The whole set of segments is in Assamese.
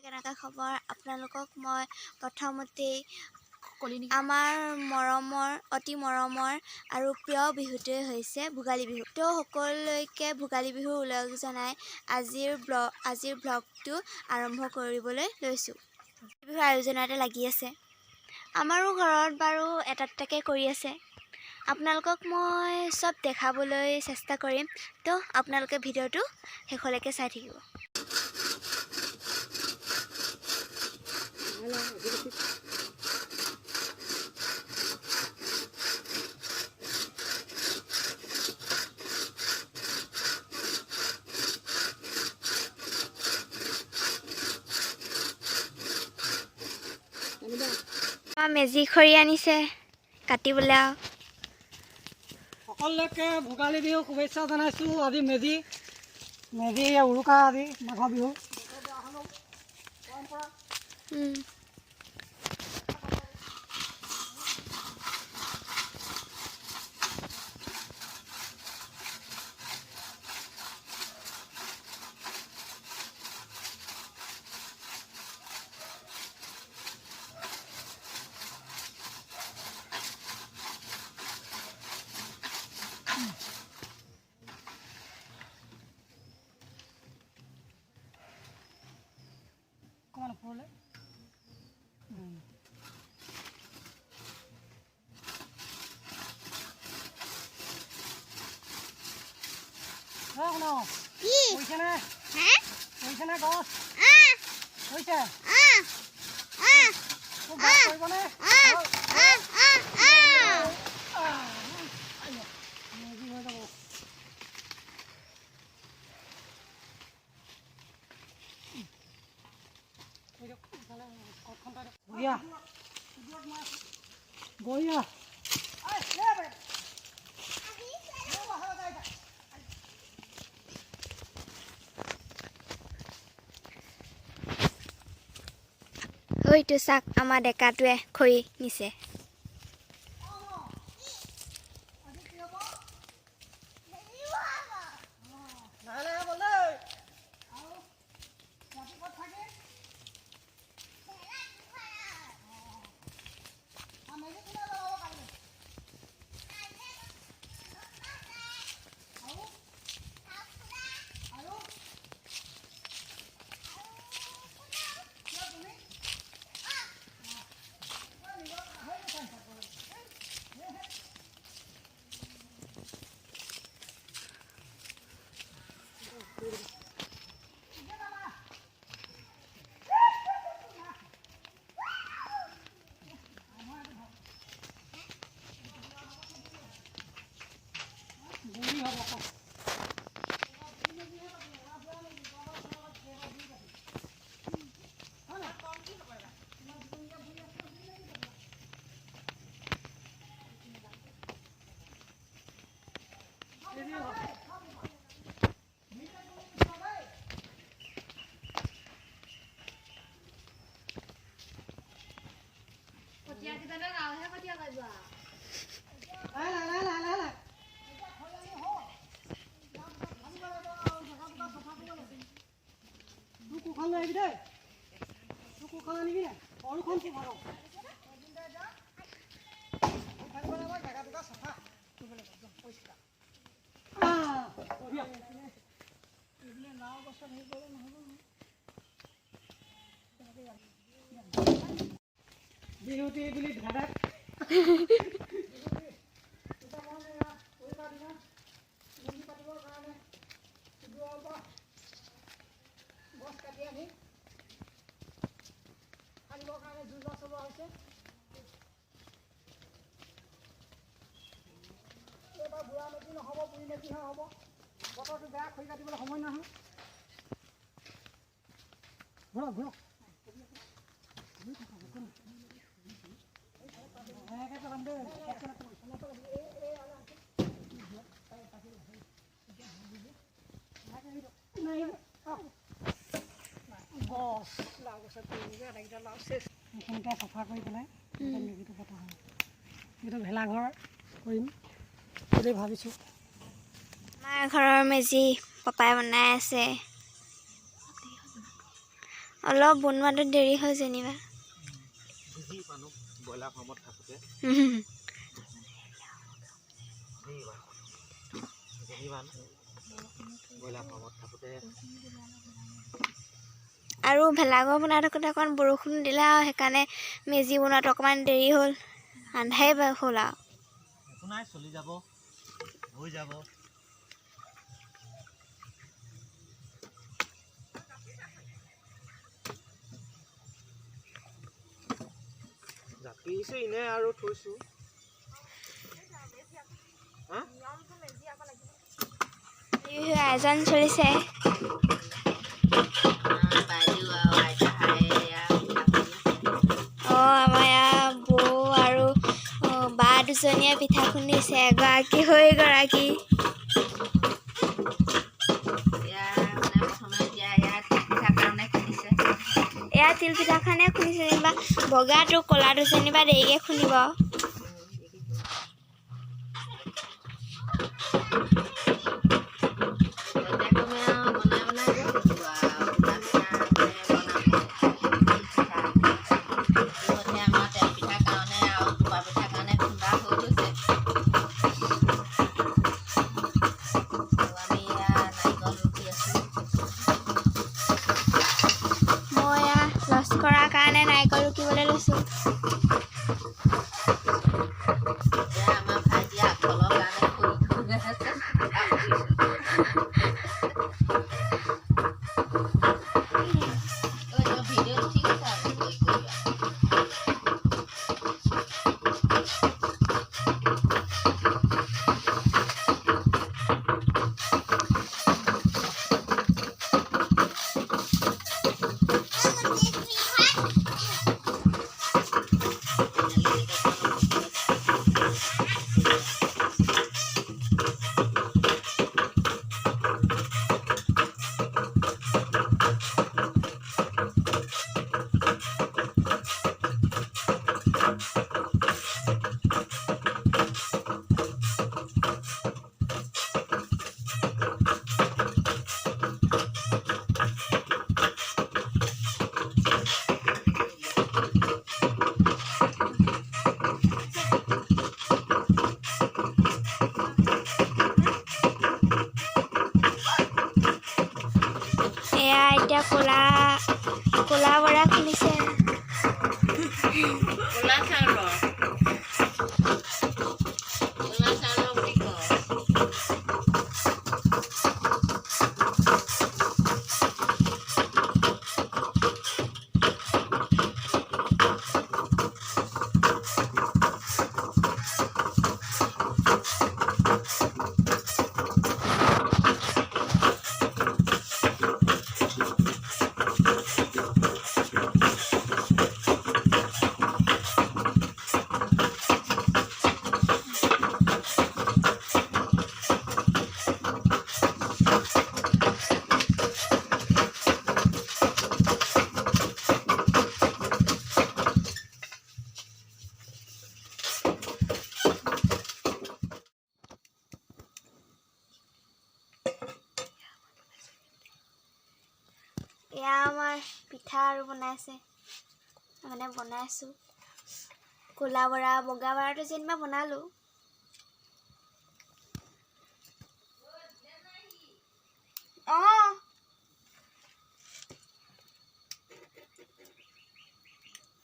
কেনেকা খবৰ আপোনালোকক মই প্ৰথমতেই আমাৰ অতি মৰমৰ আৰু প্ৰিয় বিহুটোৱে হৈছে ভোগালী বিহু। তো সকলোলৈকে ভোগালী বিহুৰ ওলগ জনাই আজিৰ ব্লগটো আৰম্ভ কৰিবলৈ লৈছোঁ। বিহুৰ আয়োজনতে লাগি আছে। আমাৰো ঘৰত বাৰু এটা দুটাকৈ কৰি আছে। আপোনালোকক মই চব দেখাবলৈ চেষ্টা কৰিম। তো আপোনালোকে ভিডিঅ'টো শেষলৈকে চাই থাকিব। মেজি খৰি আনিছে কাটিবলৈ। সকলোকে ভোগালী বিহু শুভেচ্ছা জনাইছোঁ। আজি মেজি উৰুকা, আজি মাঘৰ বিহু। অকণমান ওপৰলৈ কৈছেনে গছ কৈছে কৰিবনে? মেজি হৈ যাব। বঢ়িয়া হয়তো চাক আমাৰ ডেকাটোৱে খৰি নিছে। বিহুটি বুলি ধাৰাত গছ কাটি আনি সানিবৰ কাৰণে জুই চলোৱা হৈছে। এইবাৰ বুঢ়া মেজি নহ'ব, বুঢ়ী মেজিহে হ'ব। বতৰটো বেয়া, খৰি কাটিবলৈ সময় নহয়। ঘূৰক এইখিনিতে চফা কৰি পেলাই মেজিটো পতা হয়। এইটো ভেলাঘৰ কৰিম বুলি ভাবিছোঁ। আমাৰ ঘৰৰ মেজি পাপাই বনাই আছে। অলপ বনোৱাটো দেৰি হয় যেনিবা ব্ৰইলাৰ ফাৰ্মত থাকোঁতে ব্ৰইলাৰ ফাৰ্মত থাকোঁতে আৰু ভেলাঘৰ বনাই থাকোঁতে অকণমান বৰষুণ দিলে আৰু সেইকাৰণে মেজি বনোৱাটো অকণমান দেৰি হ'ল আন্ধাৰে হ'ল আৰু একো নাই চলি যাব হৈ যাব জাপিছে এনে আৰু থৈছোঁ আয়োজন চলিছে আমাৰ ইয়াৰ বৌ আৰু বা দুজনীয়ে পিঠা খুন্দিছে এগৰাকী হৈ এগৰাকী এয়া তিল পিঠাখনে খুন্দিছে যেনিবা বগাটো ক'লাটো যেনিবা দেৰিকৈ খুন্দিব কৰাৰ কাৰণে নাৰিকল ৰুকিবলৈ লৈছোঁ এয়া এতিয়া ক'লা বৰা খুলিছে এয়া আমাৰ পিঠা আৰু বনাইছোঁ ক'লা বৰা বগা বৰাটো যেনিবা বনালোঁ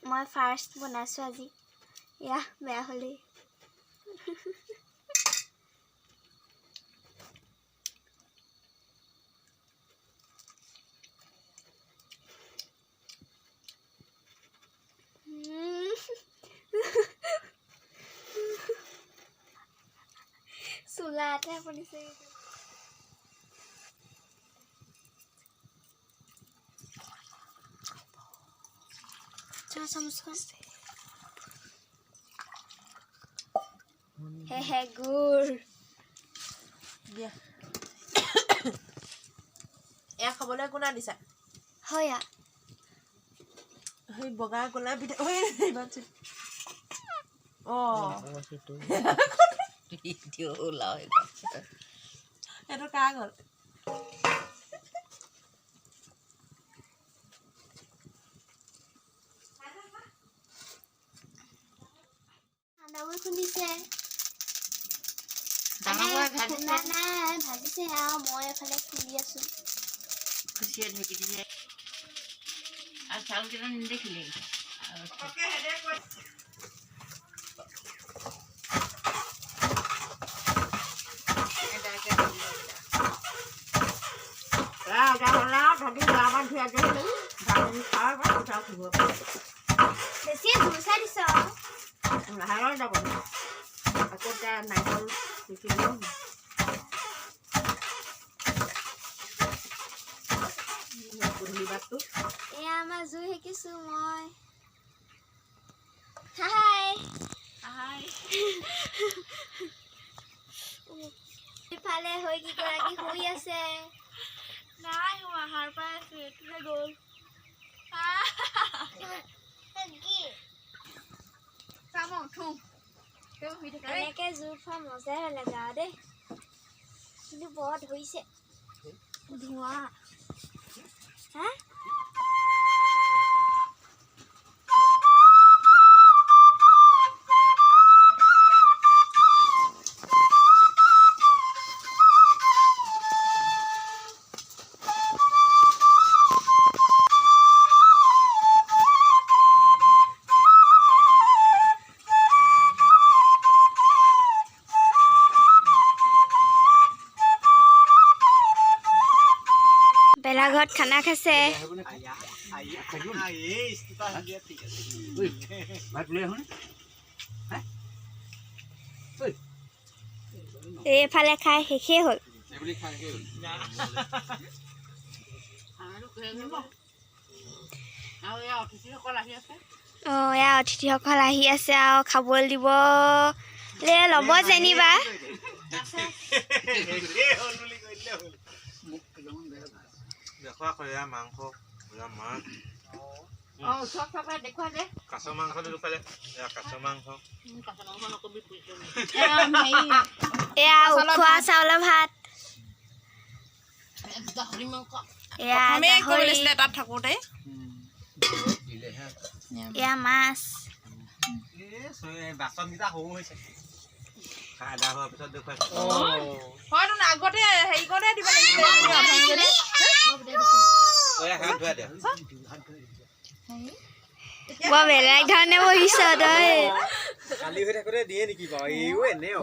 মই ফাৰ্ষ্ট বনাইছোঁ আজি এয়া বেয়া হ'লেই চোলাতে পৰিছে চামুচখন হে গুড় দিয়া এয়া খাবলৈ কোনা দিছা হয় সেই বগা ক'লা পিঠা এইটো কাৰ গ'ল খুন্দিছে খুন্দা নাই ভাজিছে আৰু মই এফালে খুন্দি আছো আৰু চাউলকেইটা নেদেখিলে বেছি জুইচা দিছ এয়া আমাৰ জুই শিকিছো মই হাই ইফালে হৈ কিগৰাকী শুই আছে নাই মই আহাৰ পাই আছো এইটোহে গ'ল এনেকে জোৰ খোৱা মজাই লাগে আৰু দেই কিন্তু বৰ ধৰিছে ধোঁৱা হা বেলাঘৰত খানা খাইছে এইফালে খাই শেষেই হ'ল অঁ এয়া অতিথিসকল আহি আছে আৰু খাবলৈ দিব ল'ব যেনিবা দেখুৱা খয়া মাংস মাছ কাছ মাংস দেখুৱালে কাছ মাংস এয়া উখোৱা চাউলৰ ভাত এয়া গাহৰি তাত থাকোঁতে এয়া মাছ বাচনকেইটা সৰু হৈছে আদা হোৱাৰ পিছত দেখুৱাইছে হয়তো আগতে হেৰি কৰে দিব লাগিছিলে হাত ধুৱাই দিয়া বৰ বেলেগ ধৰণে বহিছ তই খালী হৈ থাকোঁতে দিয়ে নেকি বাৰু এইও এনেই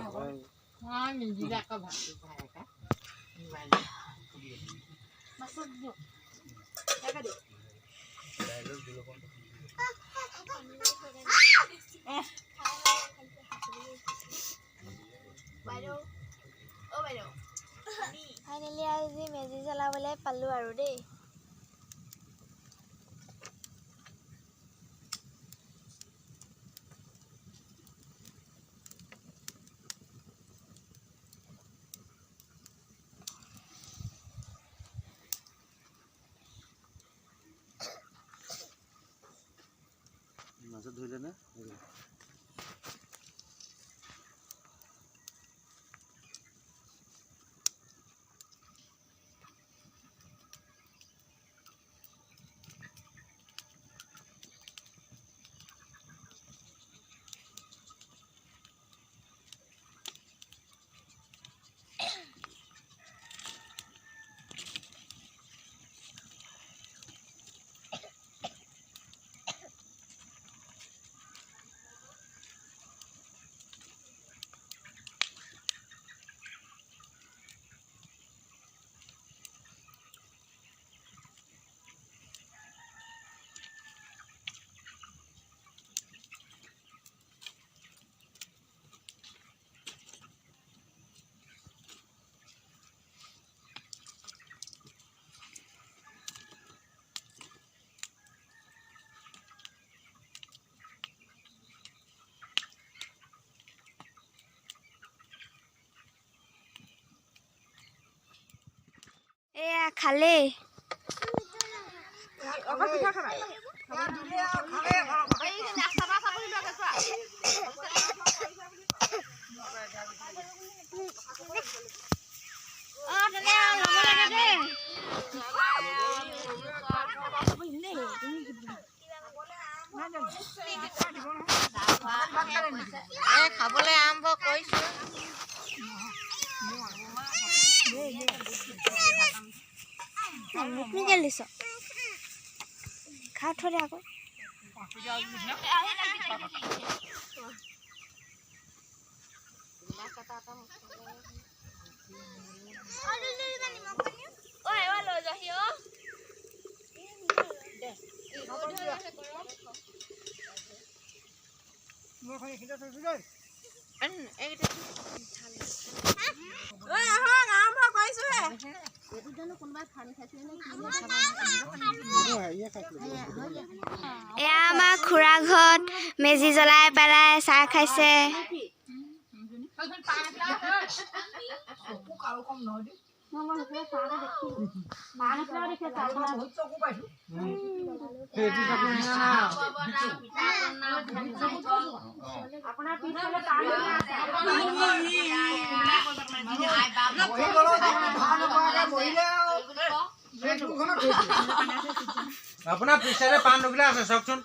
ফাইনেলি আজি মেজি জ্বলাবলৈ পালোঁ আৰু দেই মাজত ধৰিলে নে এয়া খালে খাব মোকনো কেলে দিছ খা থৈ দে আকৌ এয়া আমাৰ খুৰা ঘৰত মেজি জ্বলাই পেলাই চাহ খাইছে আপোনাৰ পিছতে পাণ নগিলা আছে চাওকচোন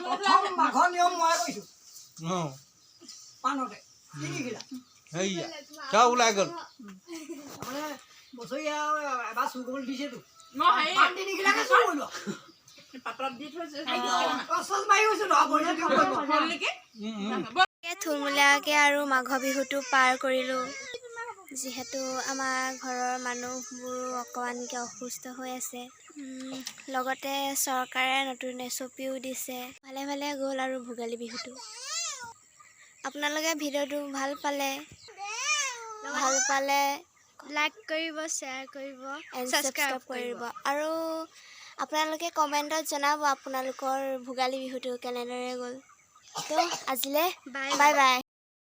প্ৰথম মাঘৰ নিয়ম মই কৈছোঁ অঁ পাণতে 3 কিলা সেয়া চব ওলাই গ'ল মানে বছৰীয়া এবাৰ চুৰ কৰিবলৈ দিছেতো মই হেৰি পাণ 3 কিলাকে চুৰ কৰিলো পাতলত দি থৈছে অচল মাৰি গৈছো নহয় হ'ল নেকি থুলমূলীয়াকৈ আৰু মাঘৰ বিহুটো পাৰ কৰিলোঁ যিহেতু আমাৰ ঘৰৰ মানুহবোৰো অকণমানকৈ অসুস্থ হৈ আছে লগতে চৰকাৰে নতুন এছপিও দিছে ভালে ভালে গ'ল আৰু ভোগালী বিহুটো আপোনালোকে ভিডিঅ'টো ভাল পালে লাইক কৰিব শ্বেয়াৰ কৰিব ছাবস্ক্ৰাইব কৰিব আৰু আপোনালোকে কমেণ্টত জনাব আপোনালোকৰ ভোগালী বিহুটো কেনেদৰে গ'ল তো আজিলৈ বাই বাই